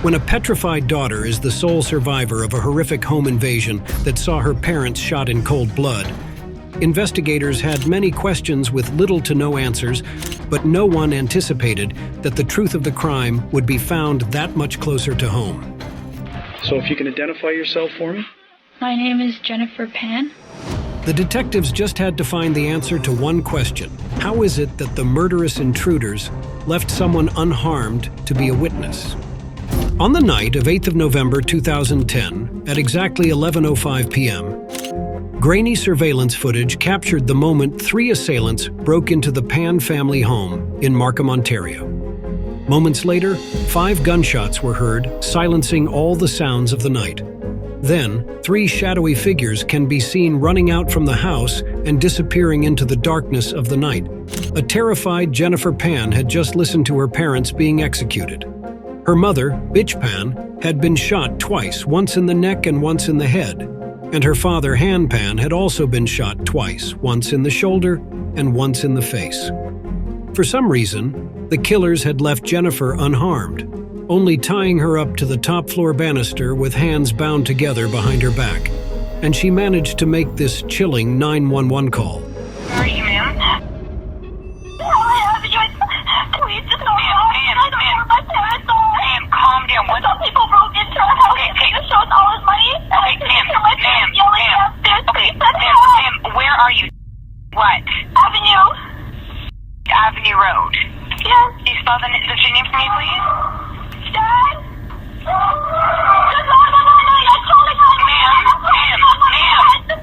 When a petrified daughter is the sole survivor of a horrific home invasion that saw her parents shot in cold blood, investigators had many questions with little to no answers, but no one anticipated that the truth of the crime would be found that much closer to home. So if you can identify yourself for me? My name is Jennifer Pan. The detectives just had to find the answer to one question. How is it that the murderous intruders left someone unharmed to be a witness? On the night of 8th of November 2010, at exactly 11:05 p.m., grainy surveillance footage captured the moment 3 assailants broke into the Pan family home in Markham, Ontario. Moments later, 5 gunshots were heard, silencing all the sounds of the night. Then, 3 shadowy figures can be seen running out from the house and disappearing into the darkness of the night. A terrified Jennifer Pan had just listened to her parents being executed. Her mother, Bitch Pan, had been shot twice, once in the neck and once in the head. And her father, Han Pan, had also been shot twice, once in the shoulder and once in the face. For some reason, the killers had left Jennifer unharmed, only tying her up to the top-floor banister with hands bound together behind her back. And she managed to make this chilling 911 call. Where are you, ma'am? Please, just don't my parents. Ma'am, calm down. What? Some people broke into our house and they just showed all his money. Okay, ma'am, where are you? What? Avenue. Avenue Road. Yes. Can you spell the street name for me, please? Dad? No, Ma'am.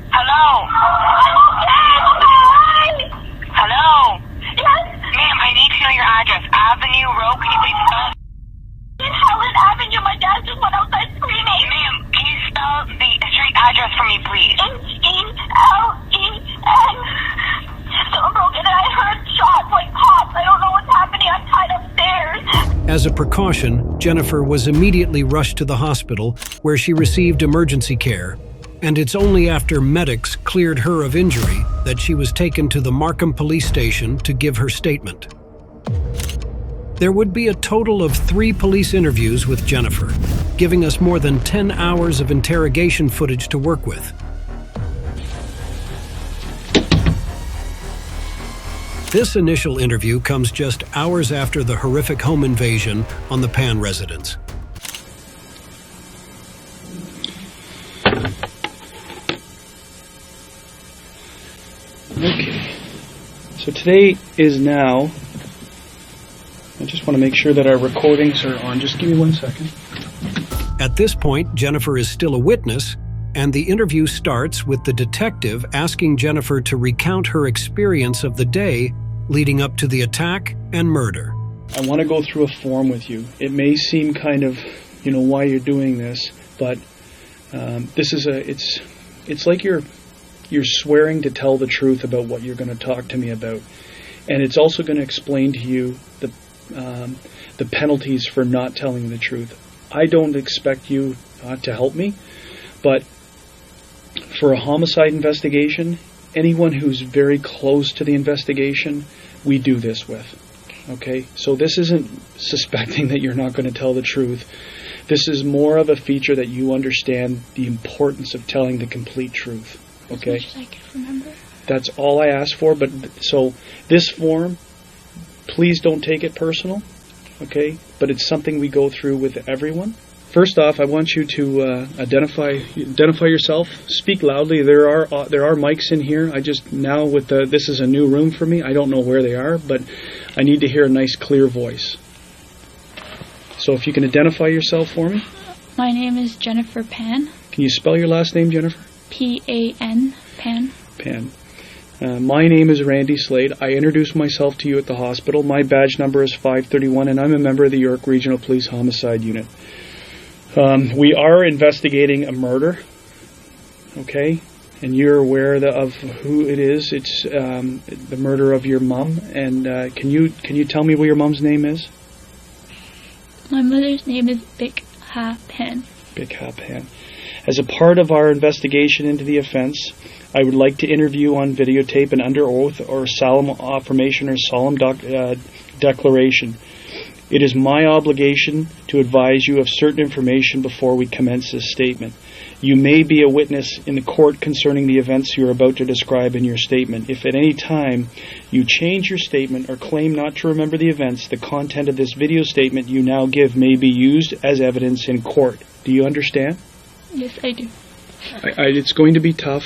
Hello? Hello? Yes. Ma'am, I need to know your address. Avenue Road, can you please spell? In Helen Avenue, my dad just went outside screaming. Ma'am, can you spell the street address for me, please? H-E-L-E-N. Someone broke in and I heard shots like pops. I don't know what's happening. I'm tied upstairs. As a precaution, Jennifer was immediately rushed to the hospital where she received emergency care, and it's only after medics cleared her of injury that she was taken to the Markham police station to give her statement. There would be a total of 3 police interviews with Jennifer, giving us more than 10 hours of interrogation footage to work with. This initial interview comes just hours after the horrific home invasion on the Pan residence. Okay. So today is now... I just want to make sure that our recordings are on. Just give me 1 second. At this point, Jennifer is still a witness, and the interview starts with the detective asking Jennifer to recount her experience of the day leading up to the attack and murder. I want to go through a form with you. It may seem kind of, why you're doing this, but this is it's like you're swearing to tell the truth about what you're going to talk to me about. And it's also going to explain to you the penalties for not telling the truth. I don't expect you to help me, but for a homicide investigation, anyone who's very close to the investigation, we do this with. Okay? So this isn't suspecting that you're not going to tell the truth. This is more of a feature that you understand the importance of telling the complete truth. Okay? As much as I can remember. That's all I asked for, but so this form, please don't take it personal, okay? But it's something we go through with everyone. First off, I want you to identify yourself. Speak loudly. There are mics in here. I just now this is a new room for me. I don't know where they are, but I need to hear a nice clear voice. So if you can identify yourself for me. My name is Jennifer Pan. Can you spell your last name, Jennifer? P-A-N. Pan. Pan. My name is Randy Slade. I introduced myself to you at the hospital. My badge number is 531, and I'm a member of the York Regional Police Homicide Unit. We are investigating a murder, okay? And you're aware of who it is. It's the murder of your mom. And can you tell me what your mom's name is? My mother's name is Bik Ha Pan. Bik Ha Pan. As a part of our investigation into the offense, I would like to interview on videotape and under oath or solemn affirmation or solemn declaration. It is my obligation to advise you of certain information before we commence this statement. You may be a witness in the court concerning the events you are about to describe in your statement. If at any time you change your statement or claim not to remember the events, the content of this video statement you now give may be used as evidence in court. Do you understand? Yes, I do. It's going to be tough,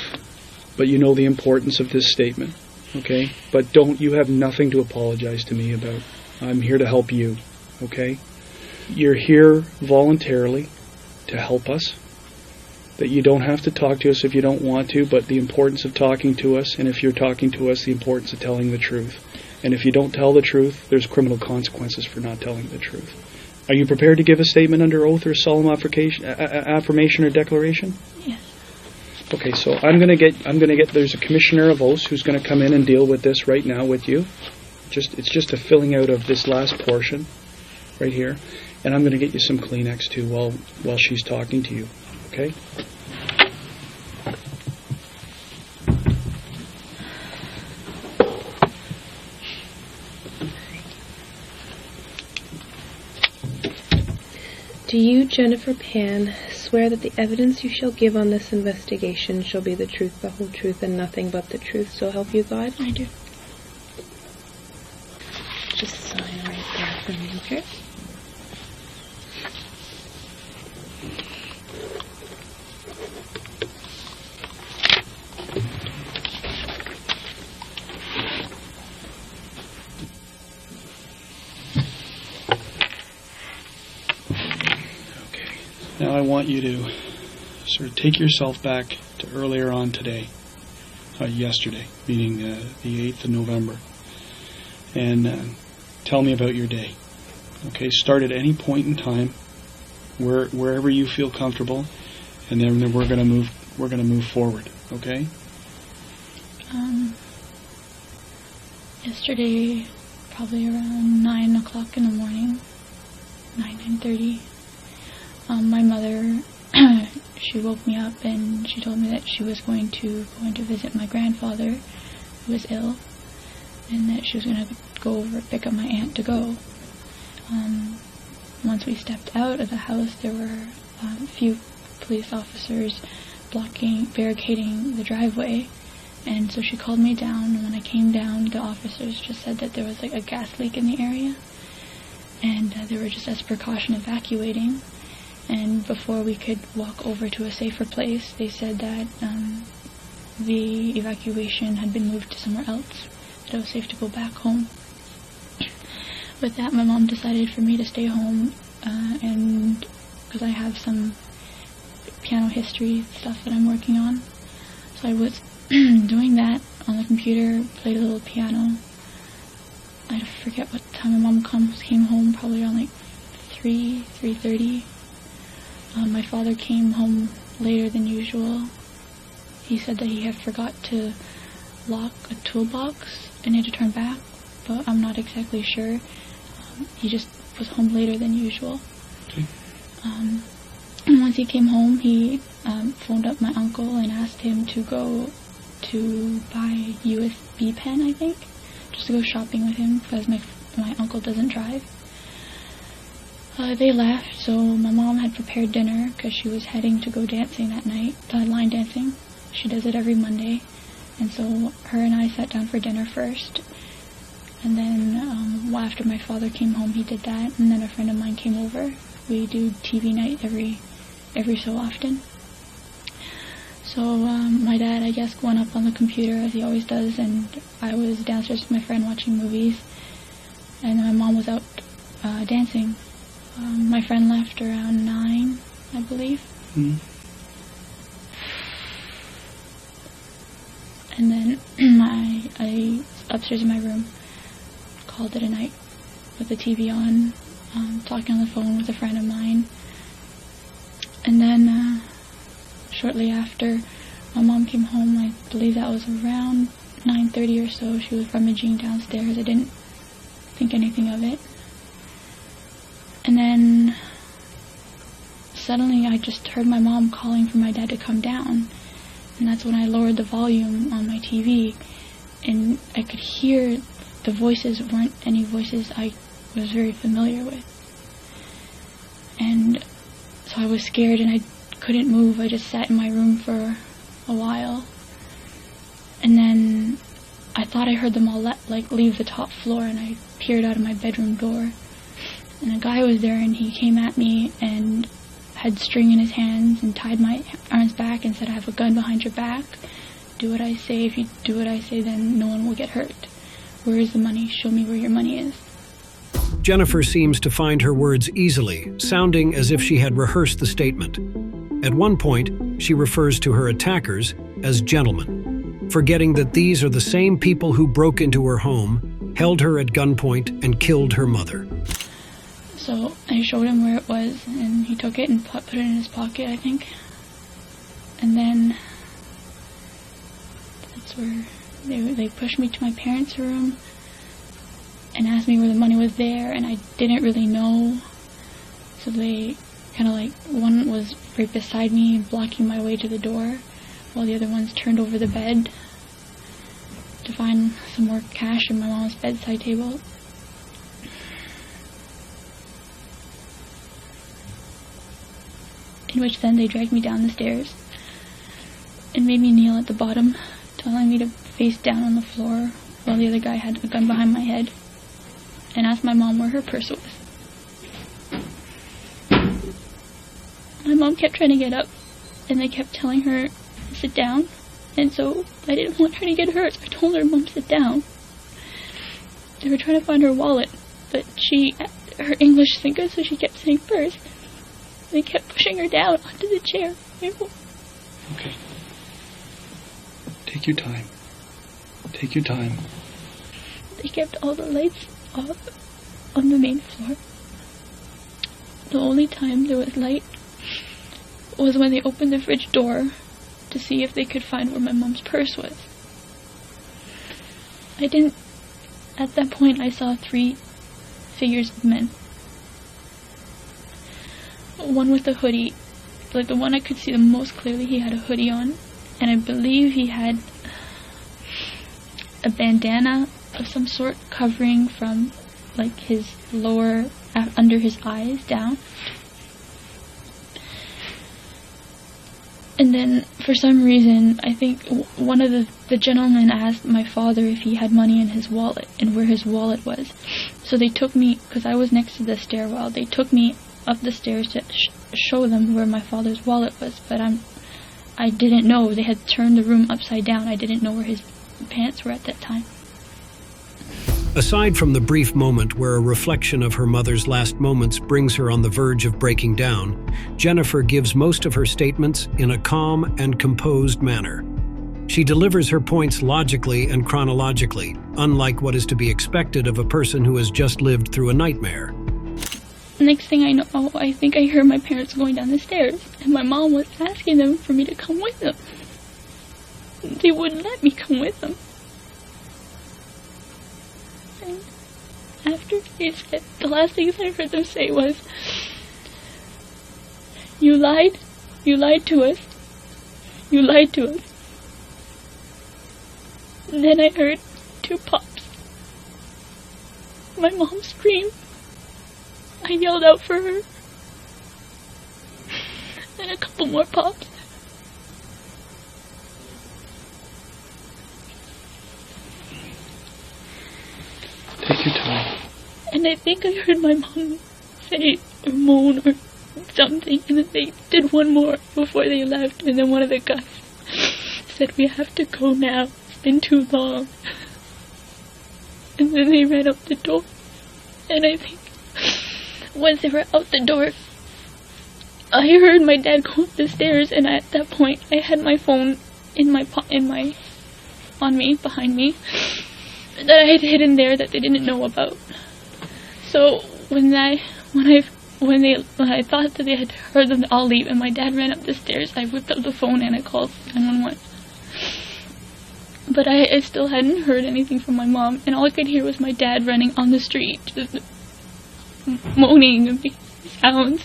but you know the importance of this statement, okay? But you have nothing to apologize to me about. I'm here to help you, okay? You're here voluntarily to help us. That you don't have to talk to us if you don't want to, but the importance of talking to us, and if you're talking to us, the importance of telling the truth. And if you don't tell the truth, there's criminal consequences for not telling the truth. Are you prepared to give a statement under oath or solemn affirmation or declaration? Yes. Okay, so I'm gonna get. There's a commissioner of oaths who's gonna come in and deal with this right now with you. It's just a filling out of this last portion, right here, and I'm gonna get you some Kleenex too while she's talking to you. Okay. Do you, Jennifer Pan, swear that the evidence you shall give on this investigation shall be the truth, the whole truth, and nothing but the truth, so help you God? I do. Just sign right there for me, okay? Now I want you to sort of take yourself back to earlier on today, yesterday, meaning the 8th of November, and tell me about your day. Okay, start at any point in time, wherever you feel comfortable, and then we're gonna move forward. Okay. Yesterday, probably around 9 o'clock in the morning, 9:30. My mother, she woke me up and she told me that she was going to visit my grandfather, who was ill, and that she was going to go over pick up my aunt to go. Once we stepped out of the house, there were a few police officers barricading the driveway, and so she called me down, and when I came down, the officers just said that there was like a gas leak in the area, and they were just as precaution evacuating. And before we could walk over to a safer place, they said that the evacuation had been moved to somewhere else, that it was safe to go back home. With that, my mom decided for me to stay home, and because I have some piano history stuff that I'm working on. So I was doing that on the computer, played a little piano. I forget what time my mom came home, probably around like 3:30. My father came home later than usual. He said that he had forgot to lock a toolbox and had to turn back, but I'm not exactly sure. He just was home later than usual. Okay. Once he came home, he phoned up my uncle and asked him to go to buy USB pen, I think, just to go shopping with him because my uncle doesn't drive. They left, so my mom had prepared dinner because she was heading to go dancing that night, line dancing. She does it every Monday, and so her and I sat down for dinner first, and then after my father came home, he did that, and then a friend of mine came over. We do TV night every so often. So my dad, I guess, went up on the computer as he always does, and I was downstairs with my friend watching movies, and my mom was out dancing. My friend left around 9, I believe. Mm-hmm. And then I upstairs in my room, called it a night with the TV on, talking on the phone with a friend of mine. And then shortly after, my mom came home. I believe that was around 9:30 or so. She was rummaging downstairs. I didn't think anything of it. And then suddenly I just heard my mom calling for my dad to come down. And that's when I lowered the volume on my TV. And I could hear the voices weren't any voices I was very familiar with. And so I was scared and I couldn't move. I just sat in my room for a while. And then I thought I heard them all leave the top floor, and I peered out of my bedroom door. And a guy was there, and he came at me and had string in his hands and tied my arms back and said, "I have a gun behind your back. Do what I say. If you do what I say, then no one will get hurt. Where is the money? Show me where your money is." Jennifer seems to find her words easily, sounding as if she had rehearsed the statement. At one point, she refers to her attackers as gentlemen, forgetting that these are the same people who broke into her home, held her at gunpoint, and killed her mother. So I showed him where it was, and he took it and put it in his pocket, I think. And then that's where they pushed me to my parents' room and asked me where the money was there, and I didn't really know. So they kind of one was right beside me, blocking my way to the door, while the other ones turned over the bed to find some more cash in my mom's bedside table. In which then they dragged me down the stairs and made me kneel at the bottom, telling me to face down on the floor while the other guy had a gun behind my head, and asked my mom where her purse was. My mom kept trying to get up, and they kept telling her to sit down, and so I didn't want her to get hurt, so I told her, "Mom, sit down." They were trying to find her wallet, but her English isn't good, so she kept saying purse. They kept pushing her down onto the chair. Okay. Take your time. Take your time. They kept all the lights off on the main floor. The only time there was light was when they opened the fridge door to see if they could find where my mom's purse was. At that point I saw 3 figures of men. One with a hoodie, the one I could see the most clearly, he had a hoodie on, and I believe he had a bandana of some sort covering from his lower, under his eyes down. And then for some reason, I think one of the gentlemen asked my father if he had money in his wallet and where his wallet was. So they took me, because I was next to the stairwell, they took me up the stairs to show them where my father's wallet was, but I didn't know. They had turned the room upside down. I didn't know where his pants were at that time. Aside from the brief moment where a reflection of her mother's last moments brings her on the verge of breaking down, Jennifer gives most of her statements in a calm and composed manner. She delivers her points logically and chronologically, unlike what is to be expected of a person who has just lived through a nightmare. Next thing I know, I think I heard my parents going down the stairs, and my mom was asking them for me to come with them. They wouldn't let me come with them. And after they said, the last things I heard them say was, "You lied to us. You lied to us." And then I heard 2 pops. My mom screamed. I yelled out for her. And a couple more pops. Take your time. And I think I heard my mom say or moan or something, and then they did one more before they left, and then one of the guys said, "We have to go now. It's been too long." And then they ran out the door, and I think once they were out the door, I heard my dad go up the stairs, and at that point, I had my phone on me, behind me, that I had hidden there that they didn't know about. So when I thought that they had heard them all leave, and my dad ran up the stairs, I whipped up the phone and I called 911. But I still hadn't heard anything from my mom, and all I could hear was my dad running on the street, just moaning and making sounds.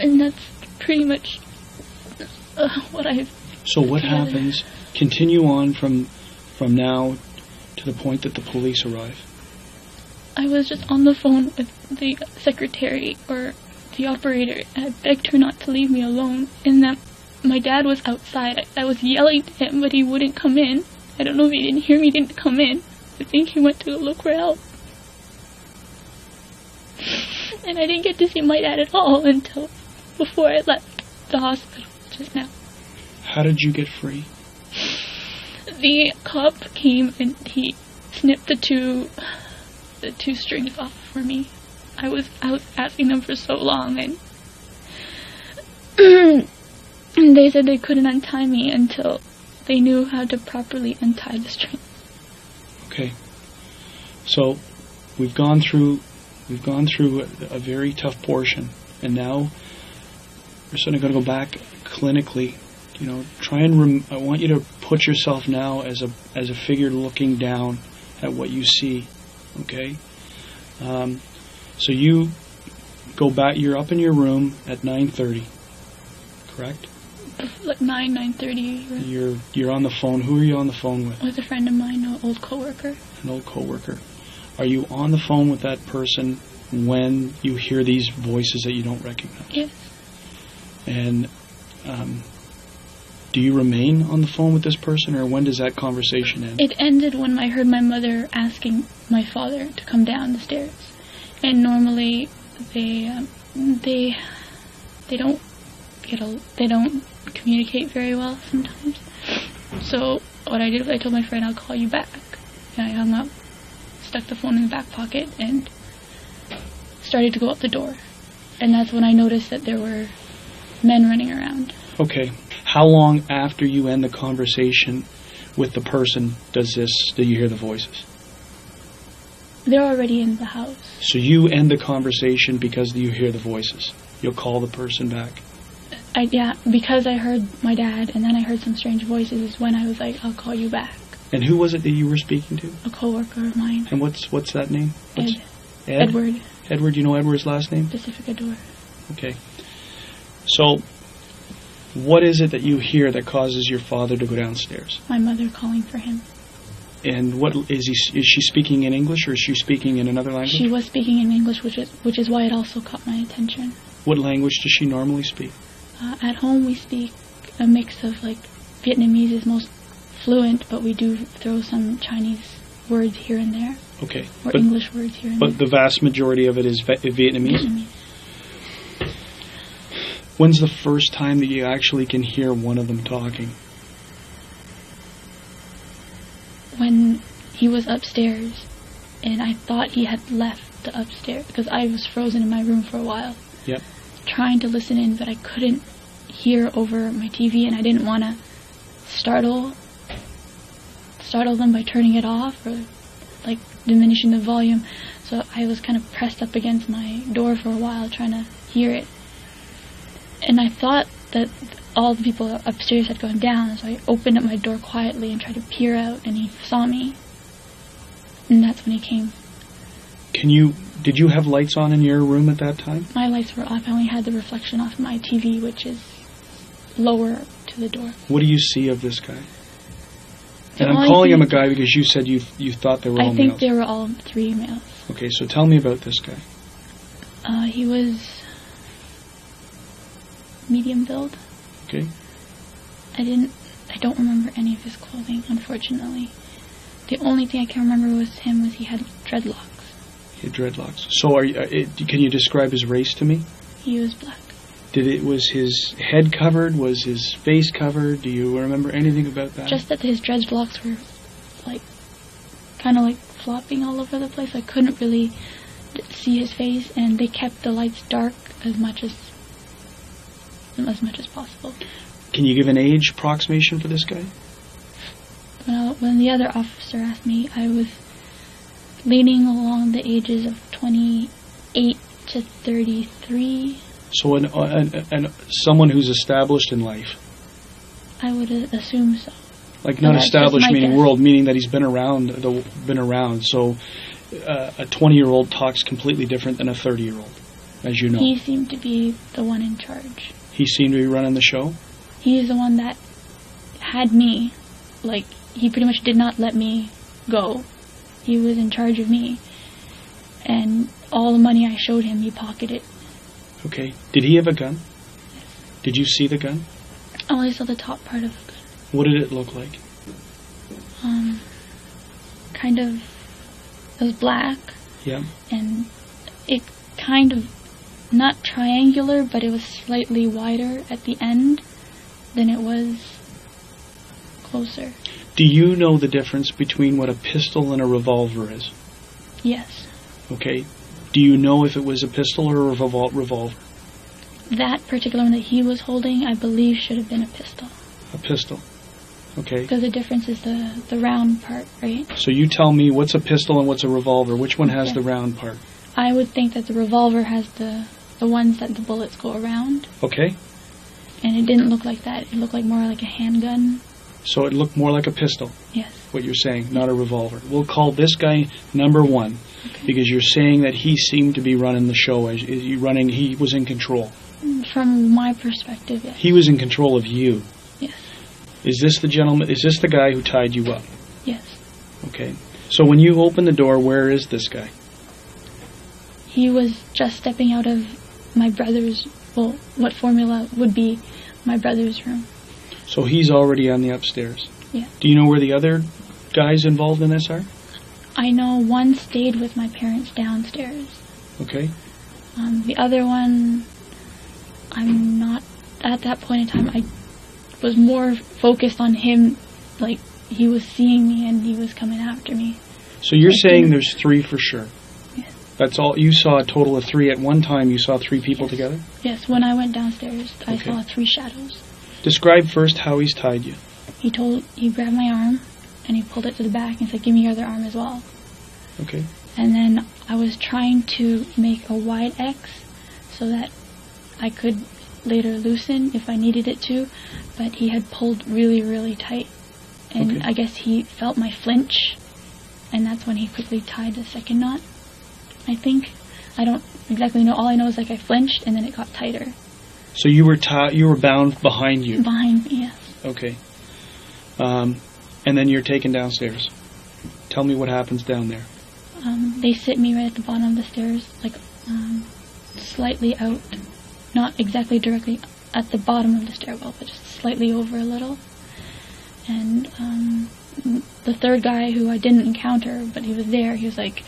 And that's pretty much what I've... So what happens? Continue on from now to the point that the police arrive. I was just on the phone with the secretary or the operator, and I begged her not to leave me alone, and that my dad was outside. I was yelling to him, but he wouldn't come in. I don't know if he didn't hear me, didn't come in. I think he went to go look for help. And I didn't get to see my dad at all until before I left the hospital just now. How did you get free? The cop came and he snipped the two strings off for me. I was asking them for so long, and they said they couldn't untie me until they knew how to properly untie the string. Okay. So we've gone through a very tough portion, and now we're sort of going to go back clinically. You know, try and I want you to put yourself now as a figure looking down at what you see. Okay. So you go back. You're up in your room at 9:30. Correct? Like 9:30. Right? You're on the phone. Who are you on the phone with? With a friend of mine, an old coworker. An old coworker. Are you on the phone with that person when you hear these voices that you don't recognize? Yes. And do you remain on the phone with this person, or when does that conversation end? It ended when I heard my mother asking my father to come down the stairs. And normally they don't communicate very well sometimes. So what I did was I told my friend, I'll call you back. And I hung up, stuck the phone in the back pocket, and started to go out the door. And that's when I noticed that there were men running around. Okay. How long after you end the conversation with the person do you hear the voices? They're already in the house. So you end the conversation because you hear the voices. You'll call the person back. Yeah, because I heard my dad, and then I heard some strange voices is when I was like, I'll call you back. And who was it that you were speaking to? A coworker of mine. And what's that name? Ed? Edward. Edward, you know Edward's last name? Pacific Adore. Okay. So, what is it that you hear that causes your father to go downstairs? My mother calling for him. And what is she speaking in English, or is she speaking in another language? She was speaking in English, which is why it also caught my attention. What language does she normally speak? At home we speak a mix of, like, Vietnamese is most fluent, but we do throw some Chinese words here and there. Okay. Or English words here and there. But the vast majority of it is Vietnamese? When's the first time that you actually can hear one of them talking? When he was upstairs, and I thought he had left the upstairs, because I was frozen in my room for a while. Yep. Trying to listen in, but I couldn't hear over my TV, and I didn't want to startle them by turning it off or, like, diminishing the volume. So I was kind of pressed up against my door for a while trying to hear it. And I thought that all the people upstairs had gone down, so I opened up my door quietly and tried to peer out, and he saw me. And that's when he came. Did you have lights on in your room at that time? My lights were off. I only had the reflection off my TV, which is lower to the door. What do you see of this guy? And I'm calling him a guy because you said you thought they were all males. I think they were all 3 males. Okay, so tell me about this guy. He was medium build. Okay. I don't remember any of his clothing, unfortunately. The only thing I can remember was he had dreadlocks. He had dreadlocks. So can you describe his race to me? He was black. Was his head covered? Was his face covered? Do you remember anything about that? Just that his dreadlocks were, like, kind of like flopping all over the place. I couldn't really see his face, and they kept the lights dark as much as possible. Can you give an age approximation for this guy? Well, when the other officer asked me, I was leaning along the ages of 28 to 33. So someone who's established in life. I would assume so. Like, not established meaning guess. World, meaning that he's been around. So a 20-year-old talks completely different than a 30-year-old, as you know. He seemed to be the one in charge. He seemed to be running the show? He's the one that had me. Like, he pretty much did not let me go. He was in charge of me. and all the money I showed him, he pocketed. Okay. Did he have a gun? Did you see the gun? I only saw the top part of the gun. What did it look like? Kind of, it was black, Yeah. and it kind of, not triangular, but it was slightly wider at the end than it was closer. Do you know the difference between what a pistol and a revolver is? Yes. Okay. Do you know if it was a pistol or a revolver? That particular one that he was holding, I believe, should have been a pistol. A pistol. Okay. Because the difference is the round part, right? So you tell me what's a pistol and what's a revolver. Which one has Okay. the round part? I would think that the revolver has the ones that the bullets go around, Okay. and it didn't look like that. It looked like more like a handgun. So it looked more like a pistol, Yes. what you're saying, not a revolver. We'll call this guy number one because you're saying that he seemed to be running the show. He was in control. From my perspective, yes. He was in control of you. Yes. Is this the gentleman? Is this the guy who tied you up? Yes. Okay. So when you open the door, where is this guy? He was just stepping out of my brother's, well, what formula would be my brother's room. So he's already on the upstairs. Yeah. Do you know where the other guys involved in this are? I know one stayed with my parents downstairs. Okay. The other one, I'm not, at that point in time, I was more focused on him, like he was seeing me and he was coming after me. So you're I saying think- there's three for sure? Yes. That's all? You saw a total of three at one time? You saw three people Yes. together? Yes, when I went downstairs, I Okay. saw 3 shadows. Describe first how he's tied you. He grabbed my arm and he pulled it to the back and said, give me your other arm as well. Okay. And then I was trying to make a wide X so that I could later loosen if I needed it to, but he had pulled really, really tight. And Okay. I guess he felt my flinch, and that's when he quickly tied the second knot, I think. I don't exactly know. All I know is like I flinched and then it got tighter. So you were bound behind you. Behind me, yes. Okay. And then you're taken downstairs. Tell me what happens down there. They sit me right at the bottom of the stairs, like slightly out, not exactly directly at the bottom of the stairwell, but just slightly over a little. And the third guy who I didn't encounter, but he was there, he was like,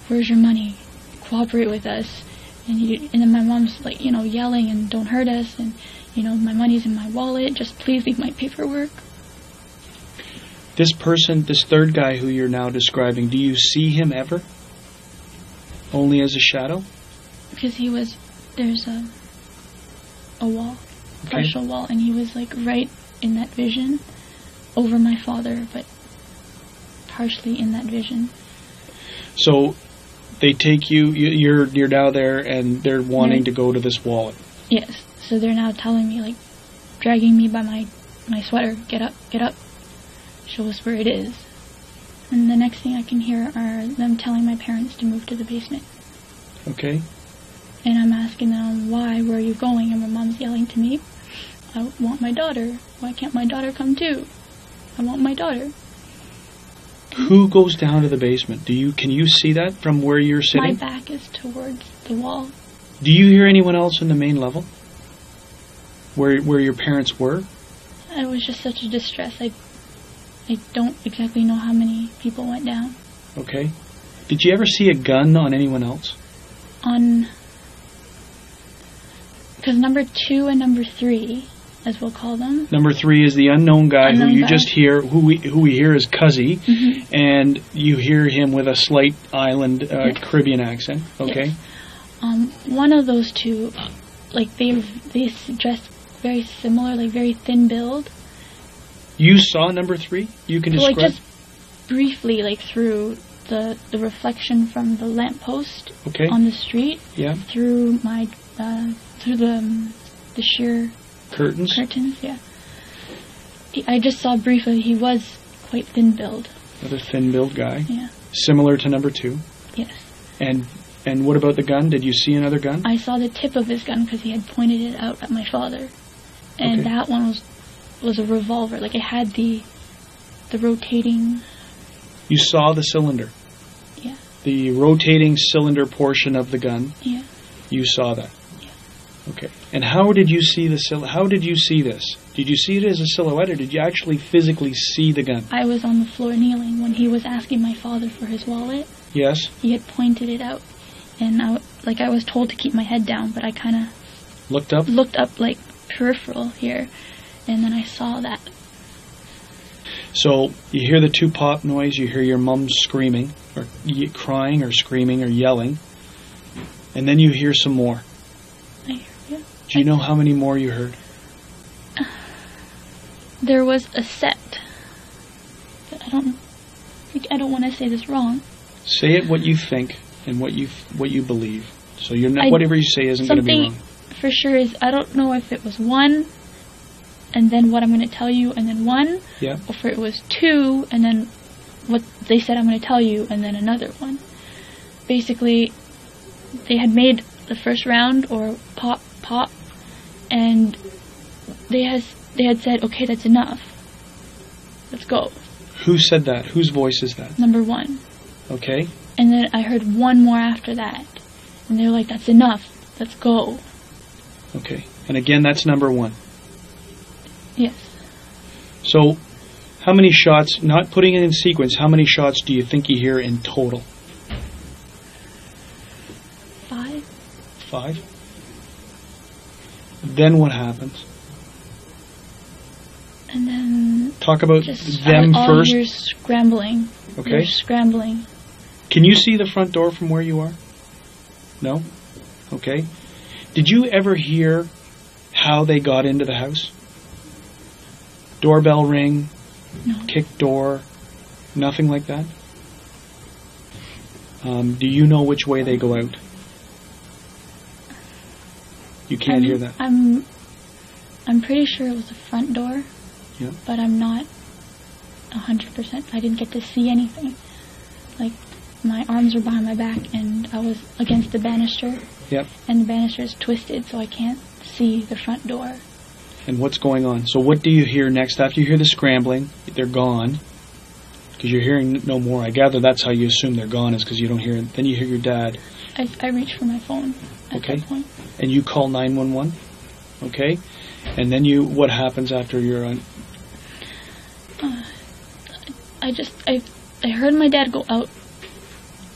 where's your money? Cooperate with us. And then my mom's like, yelling and don't hurt us, and my money's in my wallet, just please leave my paperwork. This person, this third guy who you're now describing, do you see him ever? Only as a shadow? Because there's a wall, Okay. partial wall, and he was like right in that vision over my father, but partially in that vision. So they take you, you're now there, and they're wanting to go to this wallet. Yes, so they're now telling me, like, dragging me by my sweater, get up, show us where it is. And the next thing I can hear are them telling my parents to move to the basement. Okay. And I'm asking them, why, where are you going? And my mom's yelling to me, I want my daughter. Why can't my daughter come too? I want my daughter. Who goes down to the basement? Can you see that from where you're My sitting? back is towards the wall. Do you hear anyone else in the main level? Where your parents were? It was just such a distress. I don't exactly know how many people went down. Okay. Did you ever see a gun on anyone else? Because number 2 and number 3, as we'll call them. Number 3 is the unknown guy who you just hear, who we hear is Cuzzy, and you hear him with a slight island Yes. Caribbean accent. Okay. Yes. One of those two, like they dressed very similar, like very thin build. You saw number 3? You can So, describe. like just briefly, like through the reflection from the lamppost Okay. on the street, Yeah. through my through the sheer Curtains. curtains. Yeah. I just saw briefly. He was quite thin build. Another thin-built guy. Yeah. Similar to number 2. Yes. And what about the gun? Did you see another gun? I saw the tip of his gun because he had pointed it out at my father, and Okay. that one was a revolver. Like it had the rotating. You saw the cylinder. Yeah. the rotating cylinder portion of the gun. Yeah. You saw that. Yeah. Okay. And how did you see how did you see this? Did you see it as a silhouette, or did you actually physically see the gun? I was on the floor kneeling when he was asking my father for his wallet. Yes. He had pointed it out, and I was told to keep my head down, but I kind of Looked up? looked up like peripheral here, and then I saw that. So you hear the 2 pop noise, you hear your mum screaming, or crying, or screaming, or yelling, and then you hear some more. Yeah. Do you know how many more you heard? There was a set. I don't want to say this wrong. Say it what you think and what you believe. So you're not, whatever you say isn't going to be wrong. Something for sure is, I don't know if it was 1, and then what I'm going to tell you, and then 1, Yeah. or if it was 2, and then what they said I'm going to tell you, and then another 1. Basically, they had made the first round, or pop, and they had said, okay, that's enough. Let's go. Who said that? Whose voice is that? Number 1. Okay. And then I heard 1 more after that. And they were like, that's enough. Let's go. Okay. And again, that's number 1. Yes. So, how many shots, not putting it in sequence, how many shots do you think you hear in total? 5. 5? Then what happens? And then Talk about just them all first. you're scrambling. Okay. You're scrambling. Can you see the front door from where you are? No? Okay. Did you ever hear how they got into the house? Doorbell ring, No. kick door, nothing like that? Do you know which way they go out? You can't hear that. I'm pretty sure it was the front door. Yeah. But I'm not 100%. I didn't get to see anything. Like, my arms were behind my back, and I was against the banister. Yep. And the banister is twisted, so I can't see the front door. And what's going on? So what do you hear next? After you hear the scrambling, they're gone. Because you're hearing no more. I gather that's how you assume they're gone, is because you don't hear it. Then you hear your dad. I reached for my phone at Okay. that point. And you call 911. Okay? And then what happens after you're on? I heard my dad go out,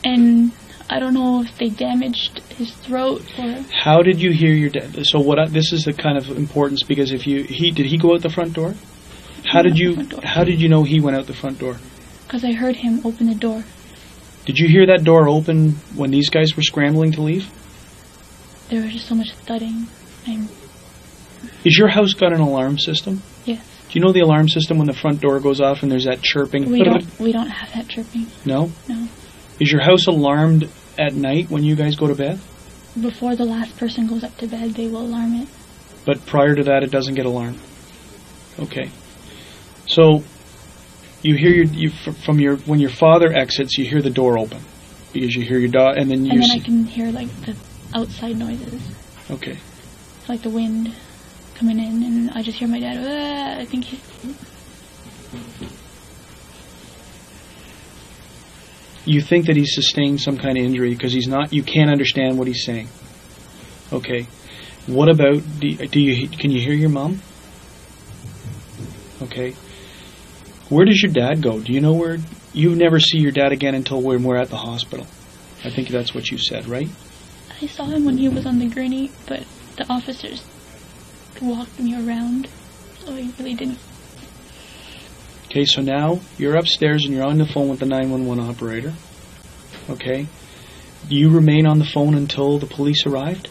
and I don't know if they damaged his throat or... How did you hear your dad? So this is the kind of importance, because did he go out the front door? How did you know he went out the front door? Because I heard him open the door. Did you hear that door open when these guys were scrambling to leave? There was just so much thudding. Is your house got an alarm system? Yes. Do you know the alarm system when the front door goes off and there's that chirping? We don't have that chirping. No? No. Is your house alarmed at night when you guys go to bed? Before the last person goes up to bed, they will alarm it. But prior to that, it doesn't get alarmed? Okay. So, you hear when your father exits, you hear the door open. Because you hear your dog, and then I can hear, like, the outside noises. Okay. Like the wind coming in, and I just hear my dad, I think he's... You think that he's sustained some kind of injury because you can't understand what he's saying. Okay. What about, can you hear your mom? Okay. Where does your dad go? Do you know where? You never see your dad again until when we're at the hospital. I think that's what you said, right? I saw him when he was on the gurney, but the officers walked me around, so I really didn't. Okay, so now you're upstairs and you're on the phone with the 911 operator. Okay. Do you remain on the phone until the police arrived?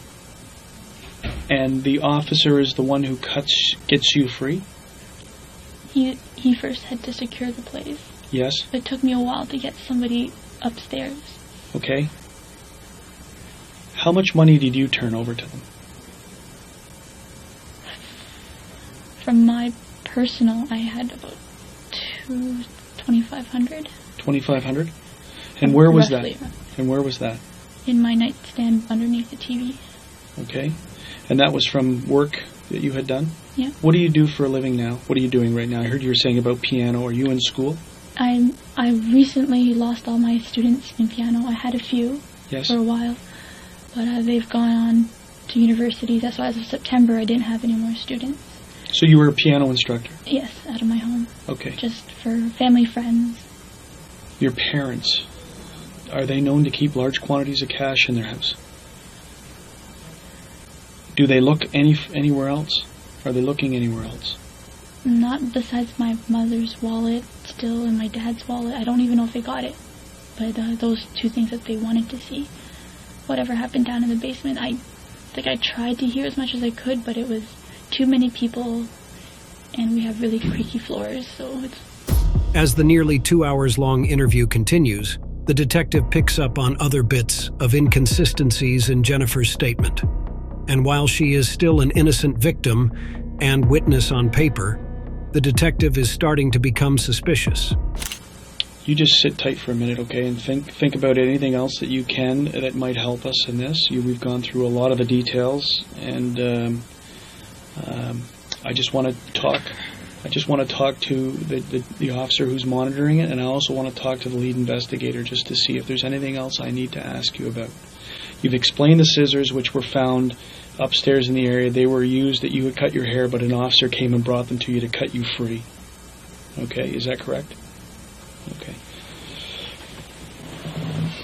And the officer is the one who gets you free? He first had to secure the place. Yes. It took me a while to get somebody upstairs. Okay. How much money did you turn over to them? From my personal, I had about $2,500. $2,500? And where was Roughly. that? And where was that? In my nightstand underneath the TV. Okay. And that was from work that you had done? Yeah. What do you do for a living now? What are you doing right now? I heard you were saying about piano. Are you in school? I recently lost all my students in piano. I had a few Yes. for a while, but they've gone on to university. That's why as of September I didn't have any more students. So you were a piano instructor? Yes, out of my home. Okay. Just for family, friends. Your parents, are they known to keep large quantities of cash in their house? Do they look anywhere else? Are they looking anywhere else? Not besides my mother's wallet, still in my dad's wallet. I don't even know if they got it. But those two things that they wanted to see. Whatever happened down in the basement, I tried to hear as much as I could, but it was too many people, and we have really creaky floors, so it's... As the nearly 2 hours long interview continues, the detective picks up on other bits of inconsistencies in Jennifer's statement. And while she is still an innocent victim and witness on paper, the detective is starting to become suspicious. You just sit tight for a minute, okay, and think about anything else that you can that might help us in this. We've gone through a lot of the details, and I just want to talk. I just want to talk to the officer who's monitoring it, and I also want to talk to the lead investigator just to see if there's anything else I need to ask you about. You've explained the scissors which were found upstairs in the area. They were used that you had cut your hair, but an officer came and brought them to you to cut you free. Okay, is that correct? Okay.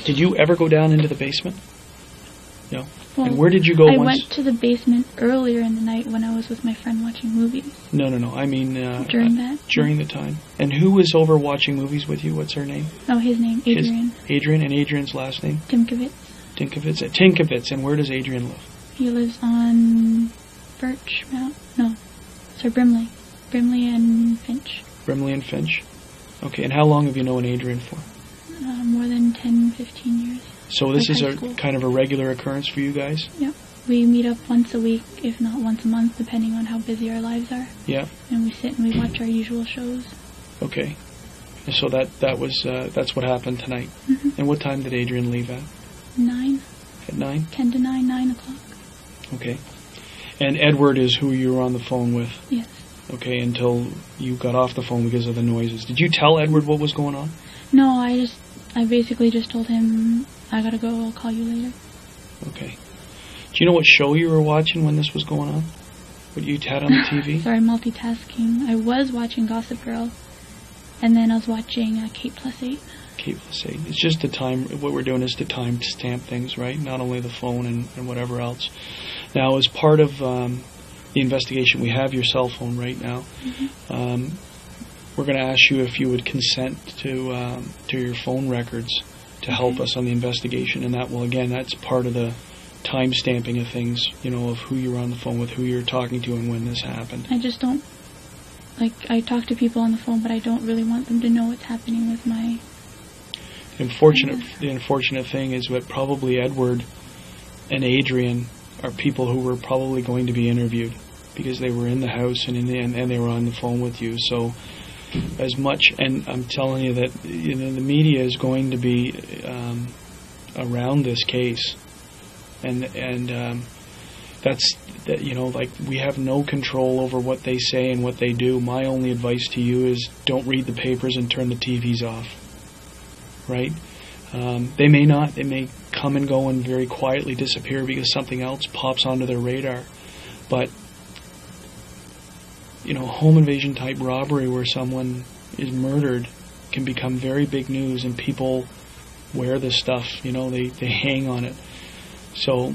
Did you ever go down into the basement? No. Well, and where did you go I once? went to the basement earlier in the night when I was with my friend watching movies. No. I mean... During that? During the time. And who was over watching movies with you? What's her name? Oh, his name, Adrian. Adrian, and Adrian's last name? Timkovitz. Tinkovitz. At Tinkovitz. And where does Adrian live? He lives on Brimley. Brimley and Finch. Brimley and Finch. Okay, and how long have you known Adrian for? More than 10, 15 years. So this is high a school. kind of a regular occurrence for you guys? Yep. We meet up once a week, if not once a month, depending on how busy our lives are. Yeah. And we sit and we watch our usual shows. Okay. And so that's what happened tonight. Mm-hmm. And what time did Adrian leave at? 9. At 9? 10 to 9, 9 o'clock. Okay. And Edward is who you were on the phone with? Yes. Okay, until you got off the phone because of the noises. Did you tell Edward what was going on? No, I basically just told him, I gotta go, I'll call you later. Okay. Do you know what show you were watching when this was going on? What you had on the TV? Sorry, multitasking. I was watching Gossip Girl, and then I was watching Kate Plus 8. Kate Plus 8. It's just the time, what we're doing is to time stamp things, right? Not only the phone and whatever else. Now, as part of the investigation, we have your cell phone right now. Mm-hmm. We're going to ask you if you would consent to your phone records to help us on the investigation, and that will, again, that's part of the time stamping of things, you know, of who you were on the phone with, who you're talking to, and when this happened. I just don't, I talk to people on the phone, but I don't really want them to know what's happening with my... The unfortunate thing is that probably Edward and Adrian are people who were probably going to be interviewed because they were in the house and they were on the phone with you. So as much, and I'm telling you that the media is going to be around this case, and that's that, we have no control over what they say and what they do. My only advice to you is don't read the papers and turn the TVs off. Right? They may come and go and very quietly disappear because something else pops onto their radar. But, home invasion type robbery where someone is murdered can become very big news, and people wear this stuff, they hang on it. So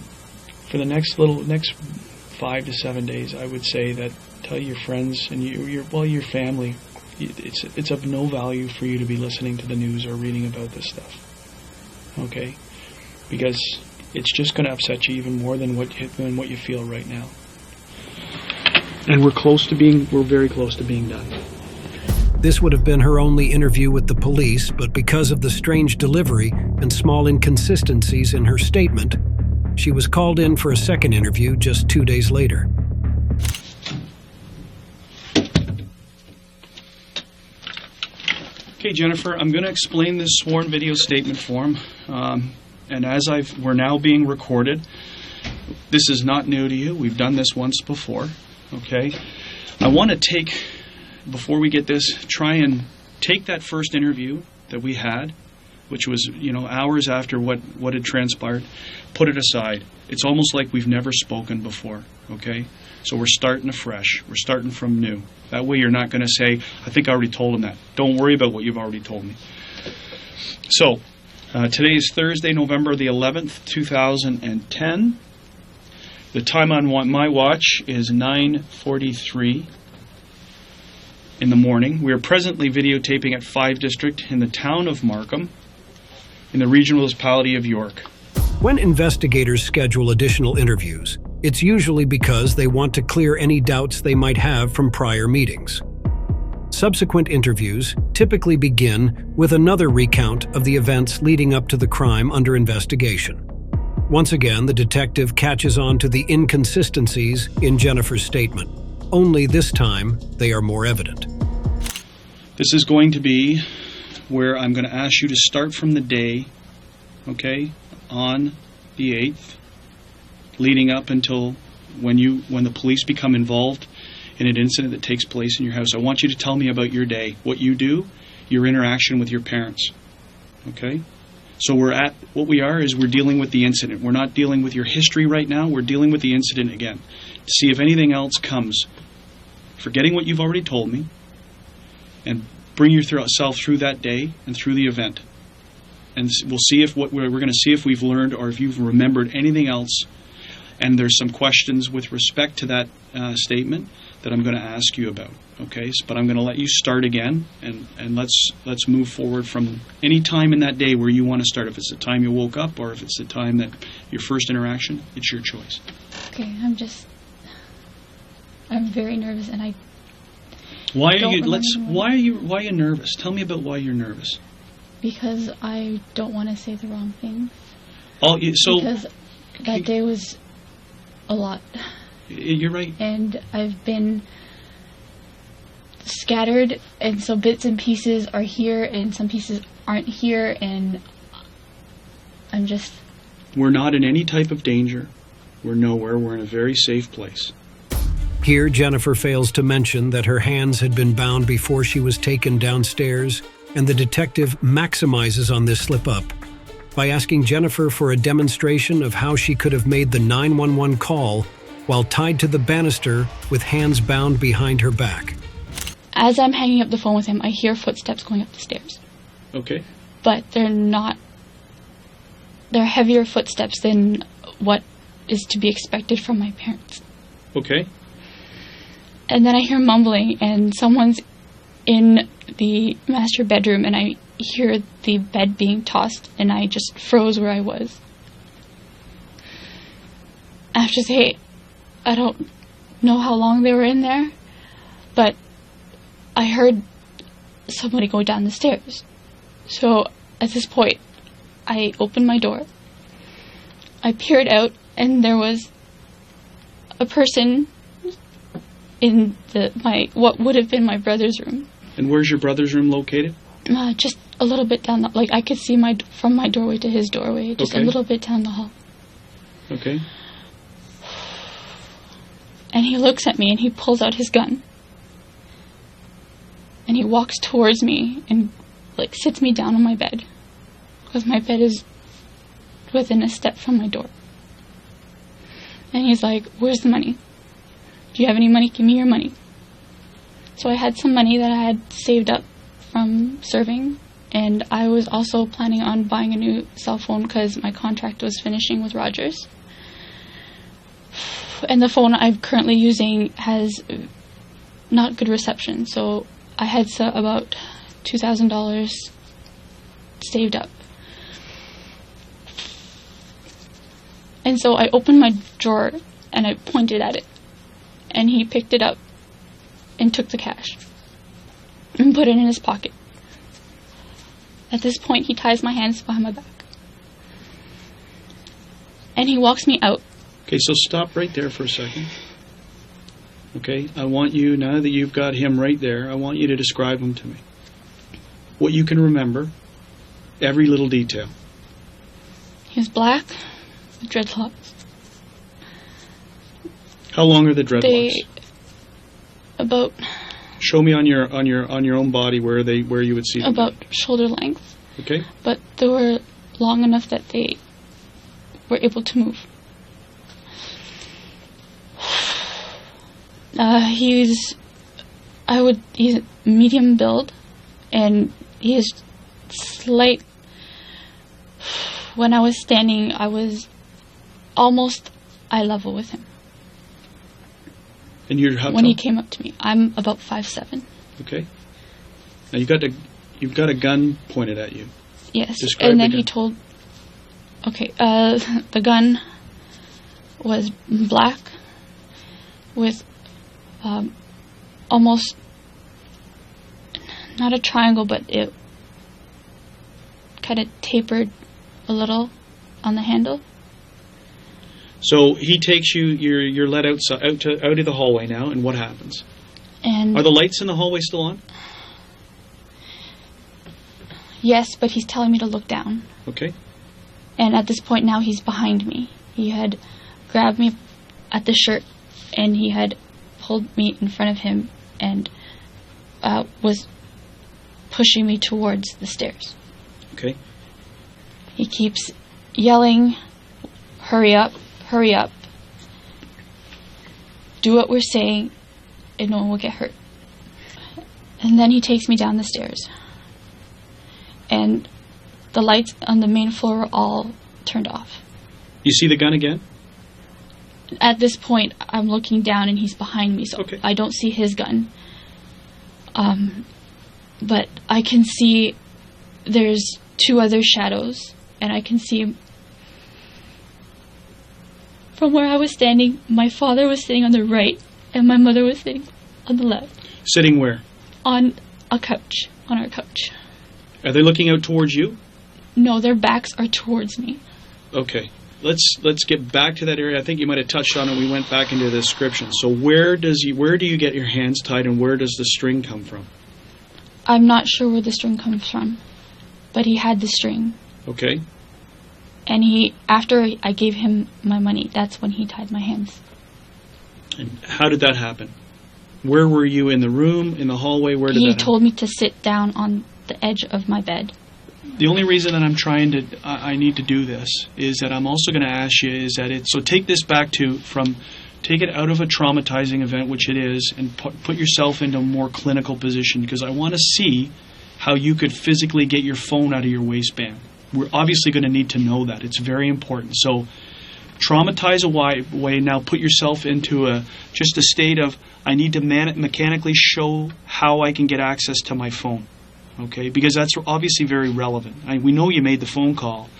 for the next 5 to 7 days, I would say that tell your friends and your family, it's of no value for you to be listening to the news or reading about this stuff. Okay? Because it's just going to upset you even more than what you feel right now. And we're very close to being done. This would have been her only interview with the police, but because of the strange delivery and small inconsistencies in her statement, she was called in for a second interview just 2 days later. Okay, Jennifer, I'm going to explain this sworn video statement form, and as we're now being recorded, this is not new to you. We've done this once before, okay? I want to before we get this, try and take that first interview that we had, which was, hours after what had transpired, put it aside. It's almost like we've never spoken before, okay? So we're starting afresh. We're starting from new. That way you're not going to say, I think I already told him that. Don't worry about what you've already told me. So, today is Thursday, November the 11th, 2010. The time on my watch is 9:43 in the morning. We are presently videotaping at 5 District in the town of Markham, in the regional municipality of York. When investigators schedule additional interviews, it's usually because they want to clear any doubts they might have from prior meetings. Subsequent interviews typically begin with another recount of the events leading up to the crime under investigation. Once again, the detective catches on to the inconsistencies in Jennifer's statement. Only this time, they are more evident. This is going to be where I'm going to ask you to start from the day, okay, on the 8th, leading up until when the police become involved in an incident that takes place in your house. I want you to tell me about your day, what you do, your interaction with your parents, okay? So we're dealing with the incident. We're not dealing with your history right now. We're dealing with the incident again to see if anything else comes. Forgetting what you've already told me, and bring yourself through that day and through the event. And we'll see if we're going to see if we've learned or if you've remembered anything else. And there's some questions with respect to that statement that I'm going to ask you about. Okay, but I'm going to let you start again, and let's move forward from any time in that day where you want to start. If it's the time you woke up, or if it's the time that your first interaction, it's your choice. Okay, I'm very nervous, and Why are you nervous? Tell me about why you're nervous. Because I don't want to say the wrong thing. Because that day was a lot. You're right. And I've been scattered, and so bits and pieces are here, and some pieces aren't here, and We're not in any type of danger. We're nowhere. We're in a very safe place. Here, Jennifer fails to mention that her hands had been bound before she was taken downstairs, and the detective maximizes on this slip-up by asking Jennifer for a demonstration of how she could have made the 911 call while tied to the banister with hands bound behind her back. As I'm hanging up the phone with him, I hear footsteps going up the stairs. Okay. But they're heavier footsteps than what is to be expected from my parents. Okay. And then I hear mumbling, and someone's in the master bedroom, and I hear the bed being tossed, and I just froze where I was. I have to say, I don't know how long they were in there, but I heard somebody go down the stairs. So at this point, I opened my door. I peered out, and there was a person in what would have been my brother's room. And where's your brother's room located? Just a little bit down I could see from my doorway to his doorway, just okay. A little bit down the hall. Okay. And he looks at me, and he pulls out his gun. And he walks towards me and sits me down on my bed, because my bed is within a step from my door. And he's like, "Where's the money? Do you have any money? Give me your money." So I had some money that I had saved up from serving, and I was also planning on buying a new cell phone because my contract was finishing with Rogers. And the phone I'm currently using has not good reception, so I had about $2,000 saved up. And so I opened my drawer and I pointed at it, and he picked it up and took the cash and put it in his pocket. At this point, he ties my hands behind my back, and he walks me out. Okay, so stop right there for a second. Okay, I want you, now that you've got him right there, I want you to describe him to me. What you can remember, every little detail. He was black, with dreadlocks. How long are the dreadlocks? About Show me on your own body where you would see them. About shoulder length. Okay. But they were long enough that they were able to move. He's medium build, and he is slight. When I was standing, I was almost eye level with him. And you're how when tall? he came up to me, I'm about 5'7". Okay. Now you've got a gun pointed at you. Yes. Describe And the then gun. he told. Okay. The gun was black with almost not a triangle, but it kind of tapered a little on the handle. So he takes you. You're led out of the hallway now, and what happens? And Are the lights in the hallway still on? yes, but he's telling me to look down. Okay. And at this point now, he's behind me. He had grabbed me at the shirt, and he had pulled me in front of him and was pushing me towards the stairs. Okay. He keeps yelling, hurry up, do what we're saying, and no one will get hurt. And then he takes me down the stairs. And the lights on the main floor were all turned off. You see the gun again? At this point, I'm looking down and he's behind me, so Okay. I don't see his gun. But I can see there's two other shadows, and I can see from where I was standing, my father was sitting on the right, and my mother was sitting on the left. Sitting where? On a couch, on our couch. Are they looking out towards you? No, their backs are towards me. Okay. Let's get back to that area. I think you might have touched on it. We went back into the description. So where do you get your hands tied, and where does the string come from? I'm not sure where the string comes from, but he had the string. Okay. And after I gave him my money, that's when he tied my hands. And how did that happen? Where were you, in the room, in the hallway? Where did that He happen? told me to sit down on the edge of my bed. The only reason that I'm I need to do this is that I'm also going to ask you is that so take this back take it out of a traumatizing event, which it is, and put yourself into a more clinical position, because I want to see how you could physically get your phone out of your waistband. We're obviously going to need to know that. It's very important. So traumatize away. Now put yourself into just a state of, I need to mechanically show how I can get access to my phone. Okay, because that's obviously very relevant. We know you made the phone call,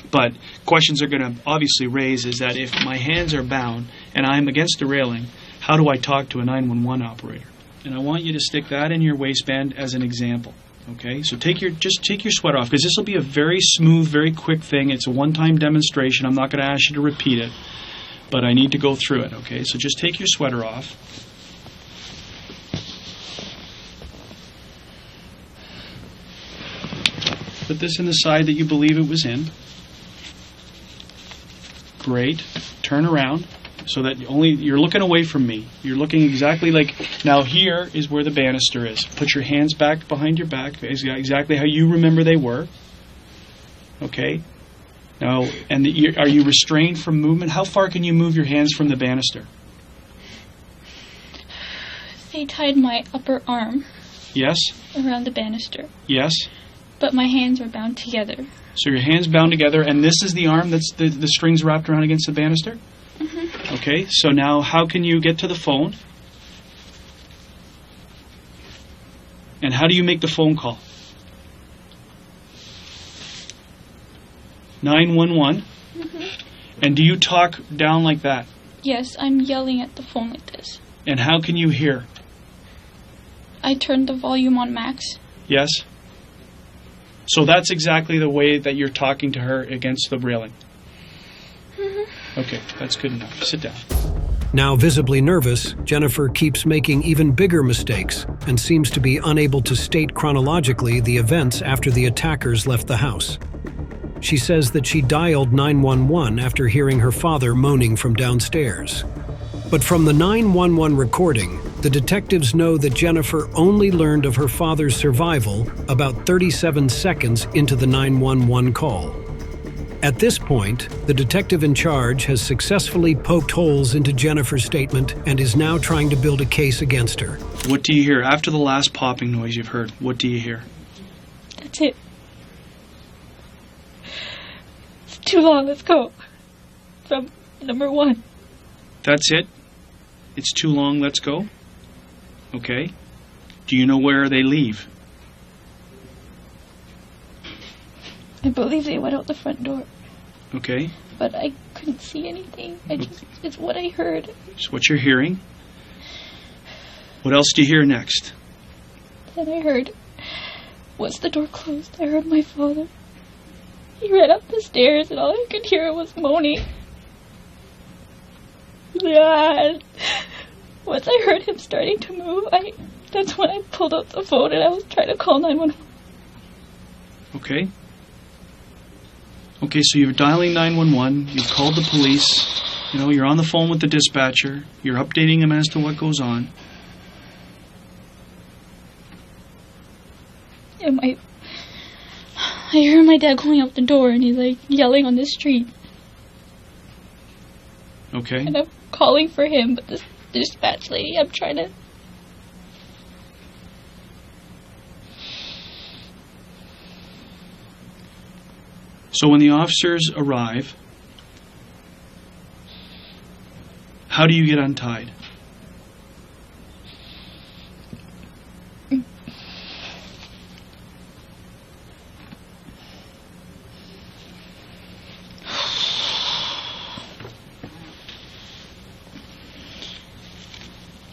but questions are going to obviously raise is that if my hands are bound and I'm against the railing, how do I talk to a 911 operator? And I want you to stick that in your waistband as an example. Okay, so take your sweater off, because this will be a very smooth, very quick thing. It's a one-time demonstration. I'm not going to ask you to repeat it, but I need to go through it. Okay, so just take your sweater off. Put this in the side that you believe it was in. Great. Turn around so that you're looking away from me. You're looking exactly like, now here is where the banister is. Put your hands back behind your back, exactly how you remember they were. Okay. Now, are you restrained from movement? How far can you move your hands from the banister? They tied my upper arm Yes. around the banister, Yes. but my hands were bound together. So your hands bound together, and this is the arm that's the strings wrapped around against the banister? Mm-hmm. Okay, so now how can you get to the phone? And how do you make the phone call? 911? Mm-hmm. And do you talk down like that? Yes, I'm yelling at the phone like this. And how can you hear? I turned the volume on max. Yes? So that's exactly the way that you're talking to her against the railing? Mm-hmm. Okay, that's good enough. Sit down. Now visibly nervous, Jennifer keeps making even bigger mistakes and seems to be unable to state chronologically the events after the attackers left the house. She says that she dialed 911 after hearing her father moaning from downstairs. But from the 911 recording, the detectives know that Jennifer only learned of her father's survival about 37 seconds into the 911 call. At this point, the detective in charge has successfully poked holes into Jennifer's statement and is now trying to build a case against her. What do you hear? After the last popping noise you've heard, what do you hear? That's it. It's too long, let's go. From number 1. That's it? It's too long, let's go? Okay. Do you know where they leave? I believe they went out the front door. Okay. But I couldn't see anything. It's what I heard. It's what you're hearing. What else do you hear next? Then I heard, once the door closed, I heard my father. He ran up the stairs and all I could hear was moaning. Yeah. Once I heard him starting to move, that's when I pulled out the phone and I was trying to call 911. Okay. Okay, so you're dialing 911, you've called the police, you're on the phone with the dispatcher, you're updating him as to what goes on. And I hear my dad going out the door and he's like yelling on the street. Okay. And I'm calling for him, but this dispatch lady, I'm trying to... So when the officers arrive, how do you get untied? Do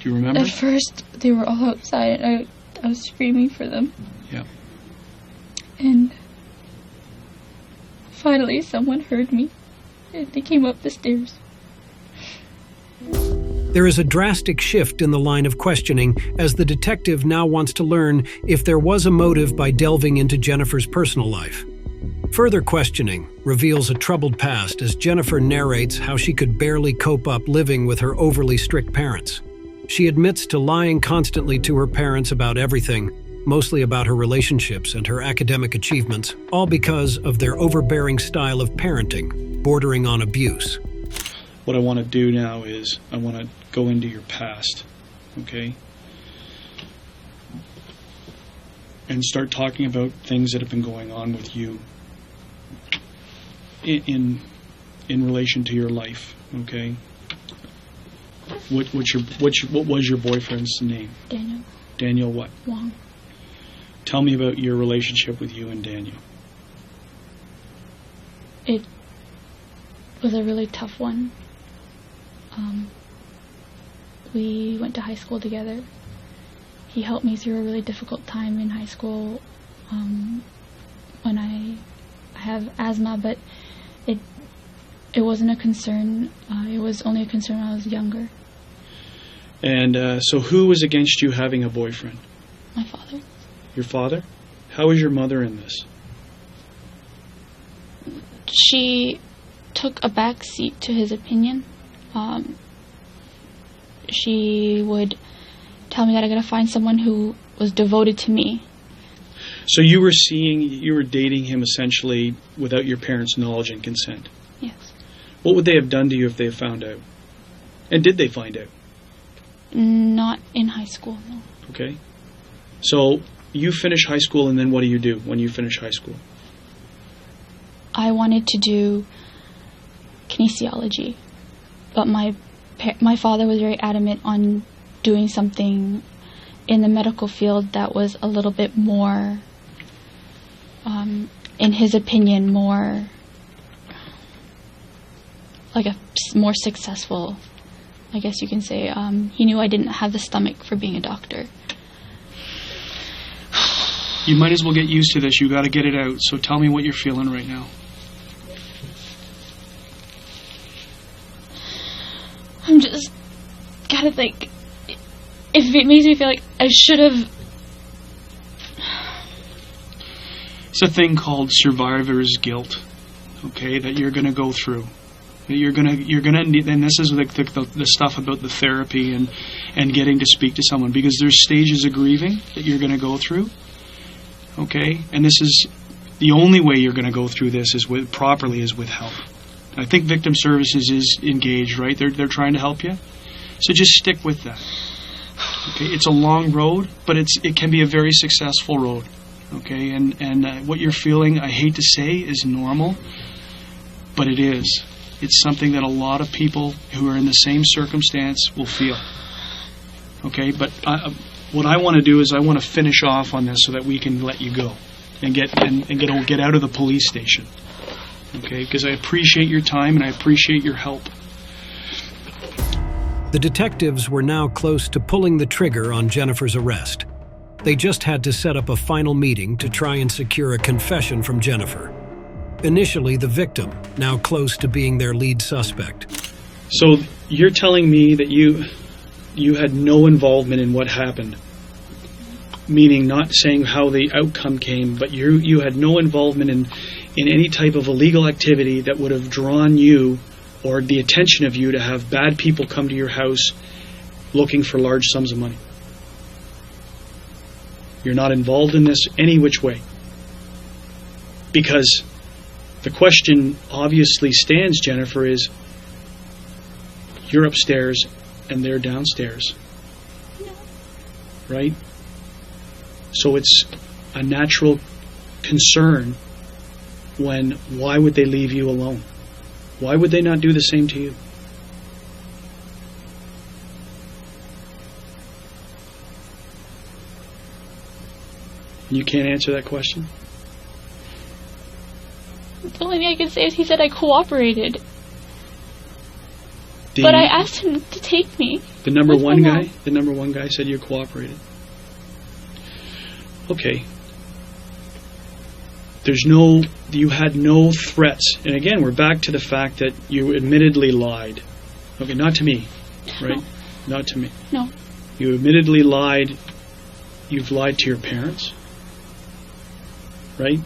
you remember? At first, they were all outside and I was screaming for them. Yeah. And finally, someone heard me, and they came up the stairs. There is a drastic shift in the line of questioning as the detective now wants to learn if there was a motive by delving into Jennifer's personal life. Further questioning reveals a troubled past as Jennifer narrates how she could barely cope up living with her overly strict parents. She admits to lying constantly to her parents about everything, mostly about her relationships and her academic achievements, all because of their overbearing style of parenting, bordering on abuse. What I want to do now is I want to go into your past, okay? And start talking about things that have been going on with you in relation to your life, okay? What was your boyfriend's name? Daniel. Daniel what? Wong. Tell me about your relationship with you and Daniel. It was a really tough one. We went to high school together. He helped me through a really difficult time in high school when I have asthma, but it wasn't a concern. It was only a concern when I was younger. And so who was against you having a boyfriend? My father. Your father? How was your mother in this? She took a back seat to his opinion. She would tell me that I gotta find someone who was devoted to me. So you were dating him essentially without your parents' knowledge and consent? Yes. What would they have done to you if they found out? And did they find out? Not in high school, no. Okay. So you finish high school, and then what do you do when you finish high school? I wanted to do kinesiology, but my father was very adamant on doing something in the medical field that was a little bit more, in his opinion, more like a more successful, I guess you can say. He knew I didn't have the stomach for being a doctor. You might as well get used to this. You got to get it out. So tell me what you're feeling right now. I'm just gotta think. If it makes me feel like I should have. It's a thing called survivor's guilt, okay, that you're going to go through. You're gonna need, and this is the stuff about the therapy and getting to speak to someone, because there's stages of grieving that you're gonna go through. Okay, and this is the only way you're gonna go through this is with help. I think Victim Services is engaged, right? They're trying to help you, so just stick with that. Okay, it's a long road, but it can be a very successful road. Okay, and what you're feeling, I hate to say, is normal, but it is. It's something that a lot of people who are in the same circumstance will feel. Okay, but what I want to do is I want to finish off on this so that we can let you go and get out of the police station. Okay, because I appreciate your time and I appreciate your help. The detectives were now close to pulling the trigger on Jennifer's arrest. They just had to set up a final meeting to try and secure a confession from Jennifer. Initially, the victim, now close to being their lead suspect. So you're telling me that you had no involvement in what happened, meaning not saying how the outcome came, but you had no involvement in any type of illegal activity that would have drawn you or the attention of you to have bad people come to your house looking for large sums of money. You're not involved in this any which way. Because the question obviously stands, Jennifer, is you're upstairs and they're downstairs. Right? So it's a natural concern why would they leave you alone? Why would they not do the same to you? You can't answer that question? The only thing I can say is he said I cooperated. But I asked him to take me. The number one guy said you cooperated. Okay. You had no threats. And again, we're back to the fact that you admittedly lied. Okay, not to me, right? No. Not to me. No. You admittedly lied. You've lied to your parents, right?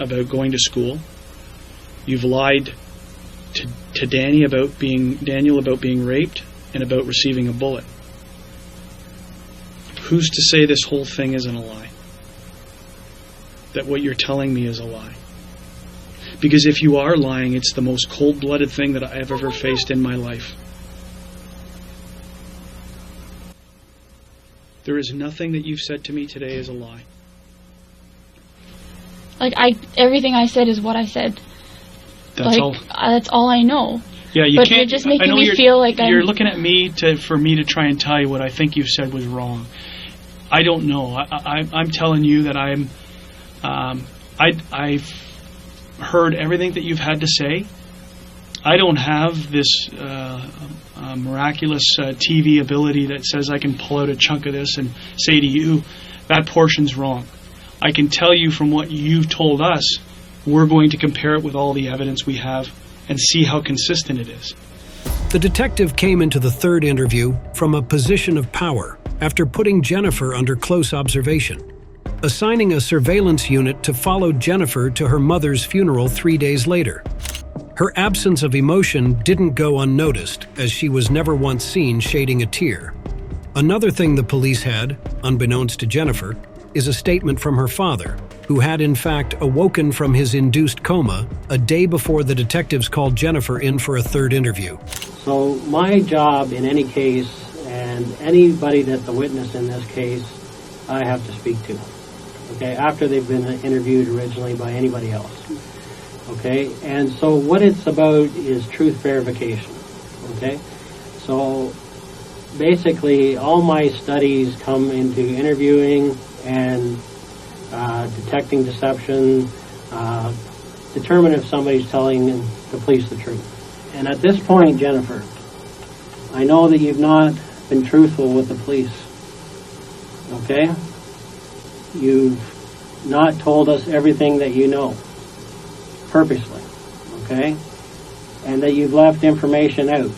About going to school. You've lied to Daniel about being raped and about receiving a bullet. Who's to say this whole thing isn't a lie? That what you're telling me is a lie? Because if you are lying, it's the most cold-blooded thing that I've ever faced in my life. There is nothing that you've said to me today is a lie. Everything I said is what I said. That's all. That's all I know. Yeah, you but can't. You're just making me feel like you're looking at me for me to try and tell you what I think you've said was wrong. I don't know. I'm telling you that I've heard everything that you've had to say. I don't have this miraculous TV ability that says I can pull out a chunk of this and say to you, that portion's wrong. I can tell you from what you've told us, we're going to compare it with all the evidence we have and see how consistent it is. The detective came into the third interview from a position of power after putting Jennifer under close observation, assigning a surveillance unit to follow Jennifer to her mother's funeral 3 days later. Her absence of emotion didn't go unnoticed, as she was never once seen shading a tear. Another thing the police had, unbeknownst to Jennifer, is a statement from her father, who had in fact awoken from his induced coma a day before the detectives called Jennifer in for a third interview. So my job in any case, and anybody that's a witness in this case, I have to speak to. Okay, after they've been interviewed originally by anybody else. Okay, and so what it's about is truth verification. Okay, so basically all my studies come into interviewing and detecting deception, determine if somebody's telling the police the truth. And at this point, Jennifer, I know that you've not been truthful with the police. Okay? You've not told us everything that you know, purposely. Okay? And that you've left information out.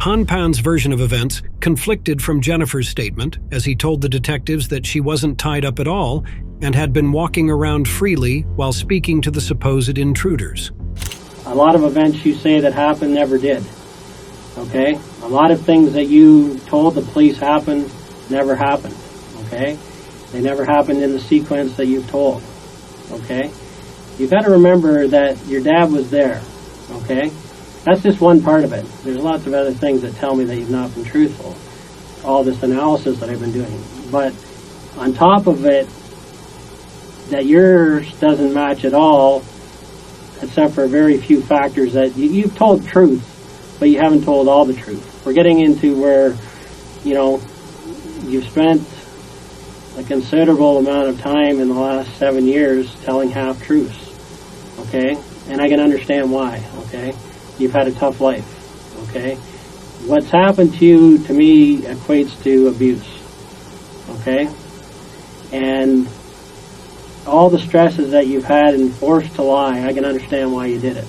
Han Pan's version of events conflicted from Jennifer's statement, as he told the detectives that she wasn't tied up at all and had been walking around freely while speaking to the supposed intruders. A lot of events you say that happened never did. Okay? A lot of things that you told the police happened never happened. Okay? They never happened in the sequence that you've told. Okay? You've got to remember that your dad was there. Okay? That's just one part of it. There's lots of other things that tell me that you've not been truthful. All this analysis that I've been doing. But on top of it, that yours doesn't match at all, except for very few factors that you've told truth, but you haven't told all the truth. We're getting into where, you've spent a considerable amount of time in the last 7 years telling half-truths, okay? And I can understand why, okay? You've had a tough life, okay? What's happened to you, to me, equates to abuse, okay? And all the stresses that you've had and forced to lie, I can understand why you did it,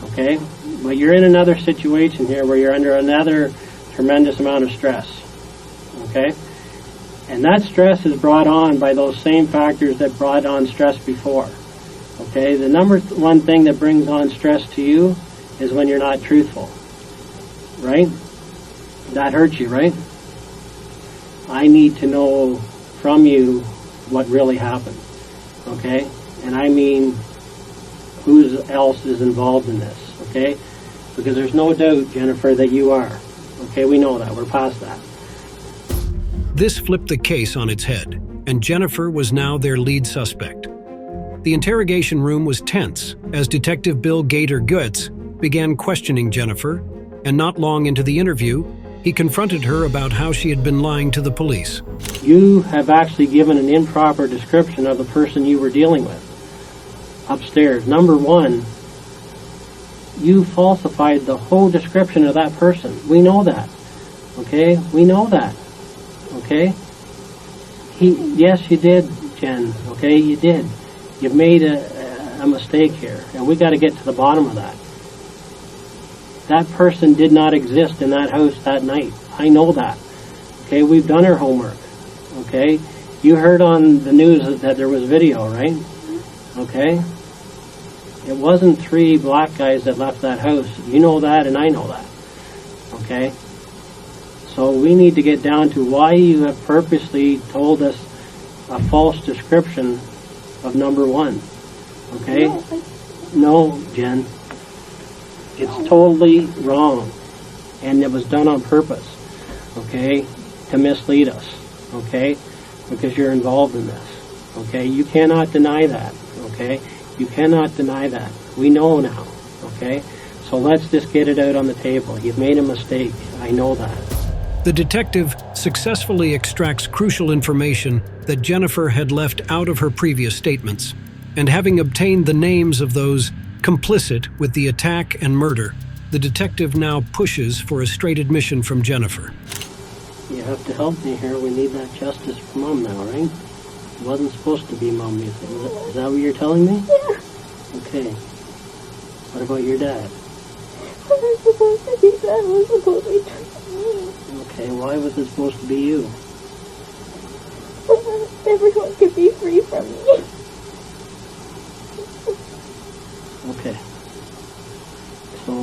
okay? But you're in another situation here where you're under another tremendous amount of stress, okay? And that stress is brought on by those same factors that brought on stress before, okay? The number one thing that brings on stress to you is when you're not truthful, right? That hurts you, right? I need to know from you what really happened, okay? And I mean, who else is involved in this, okay? Because there's no doubt, Jennifer, that you are. Okay, we know that. We're past that. This flipped the case on its head, and Jennifer was now their lead suspect. The interrogation room was tense as Detective Bill Gator-Goetz began questioning Jennifer, and not long into the interview, he confronted her about how she had been lying to the police. You have actually given an improper description of the person you were dealing with upstairs. Number one, you falsified the whole description of that person. We know that. Okay? We know that. Okay? Yes, you did, Jen. Okay? You did. You've made a mistake here, and we got to get to the bottom of that. That person did not exist in that house that night. I know that. Okay? We've done our homework. Okay? You heard on the news that there was video, right? Okay? It wasn't 3 black guys that left that house. You know that, and I know that. Okay? So we need to get down to why you have purposely told us a false description of number one. Okay? No, Jen. It's totally wrong. And it was done on purpose. Okay? To mislead us. Okay? Because you're involved in this. Okay? You cannot deny that. Okay? You cannot deny that. We know now. Okay? So let's just get it out on the table. You've made a mistake. I know that. The detective successfully extracts crucial information that Jennifer had left out of her previous statements, and having obtained the names of those complicit with the attack and murder, the detective now pushes for a straight admission from Jennifer. You have to help me here. We need that justice for Mom now, right? It wasn't supposed to be Mom, you think. Is that what you're telling me? Yeah. Okay. What about your dad? It was supposed to be that. It was supposed to be me. Okay, why was it supposed to be you? So that everyone could be free from me. Okay. So,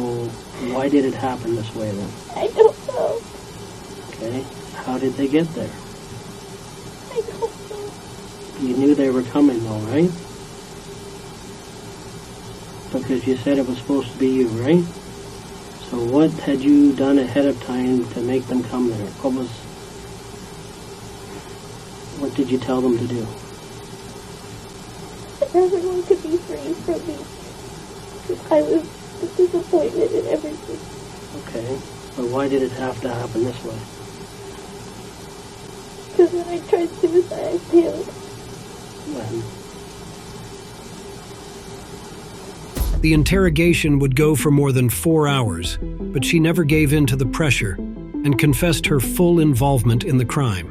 why did it happen this way then? I don't know. Okay. How did they get there? I don't know. You knew they were coming though, right? Because you said it was supposed to be you, right? So what had you done ahead of time to make them come there? What did you tell them to do? Everyone could be free from me. I was disappointed in everything. Okay. But why did it have to happen this way? Because when I tried suicide, I failed. When? The interrogation would go for more than 4 hours, but she never gave in to the pressure and confessed her full involvement in the crime.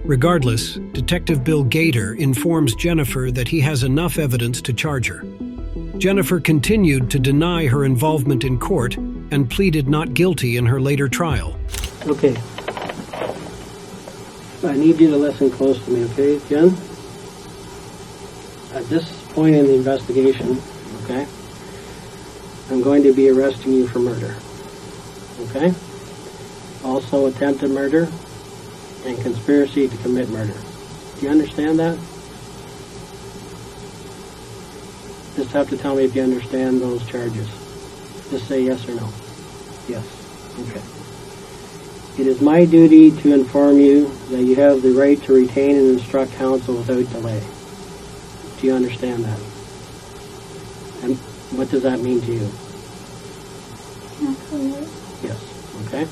Regardless, Detective Bill Gator informs Jennifer that he has enough evidence to charge her. Jennifer continued to deny her involvement in court and pleaded not guilty in her later trial. Okay. I need you to listen close to me, okay, Jen? At this point in the investigation, okay, I'm going to be arresting you for murder. Okay? Also attempted murder and conspiracy to commit murder. Do you understand that? Just have to tell me if you understand those charges. Just say yes or no. Yes. Okay. It is my duty to inform you that you have the right to retain and instruct counsel without delay. Do you understand that? And what does that mean to you? Absolutely. Yes. Okay.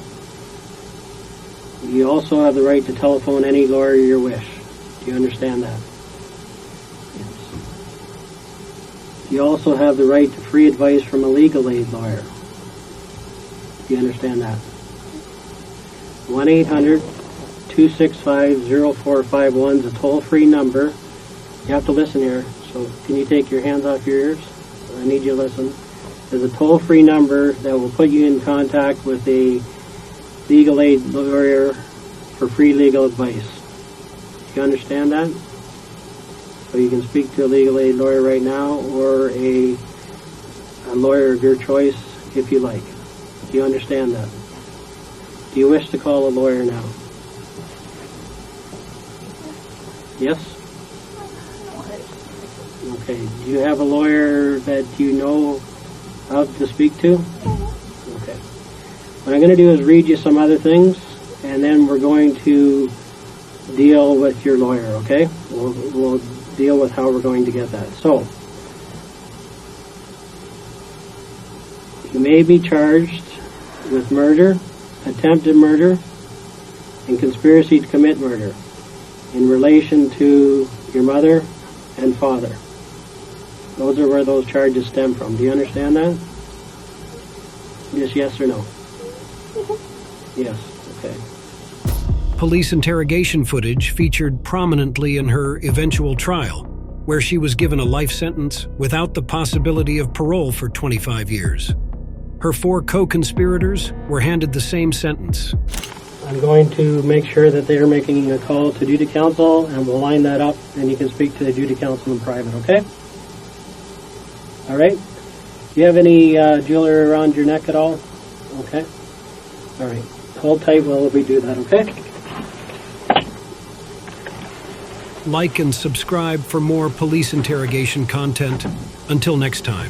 You also have the right to telephone any lawyer you wish. Do you understand that? Yes. You also have the right to free advice from a legal aid lawyer. Do you understand that? 1-800-265-0451 is a toll-free number. You have to listen here, so can you take your hands off your ears? I need you to listen. There's a toll-free number that will put you in contact with a legal aid lawyer for free legal advice. Do you understand that? So you can speak to a legal aid lawyer right now or a lawyer of your choice if you like. Do you understand that? Do you wish to call a lawyer now? Yes? Okay. Do you have a lawyer that you know of to speak to? Okay. What I'm going to do is read you some other things, and then we're going to deal with your lawyer, okay? We'll deal with how we're going to get that. So, you may be charged with murder, attempted murder, and conspiracy to commit murder in relation to your mother and father. Those are where those charges stem from. Do you understand that? Just yes or no? Yes. Okay. Police interrogation footage featured prominently in her eventual trial, where she was given a life sentence without the possibility of parole for 25 years. Her 4 co-conspirators were handed the same sentence. I'm going to make sure that they're making a call to duty counsel, and we'll line that up, and you can speak to the duty counsel in private, okay? All right? Do you have any jewelry around your neck at all? Okay. All right. Hold tight while we do that, okay? Like and subscribe for more police interrogation content. Until next time.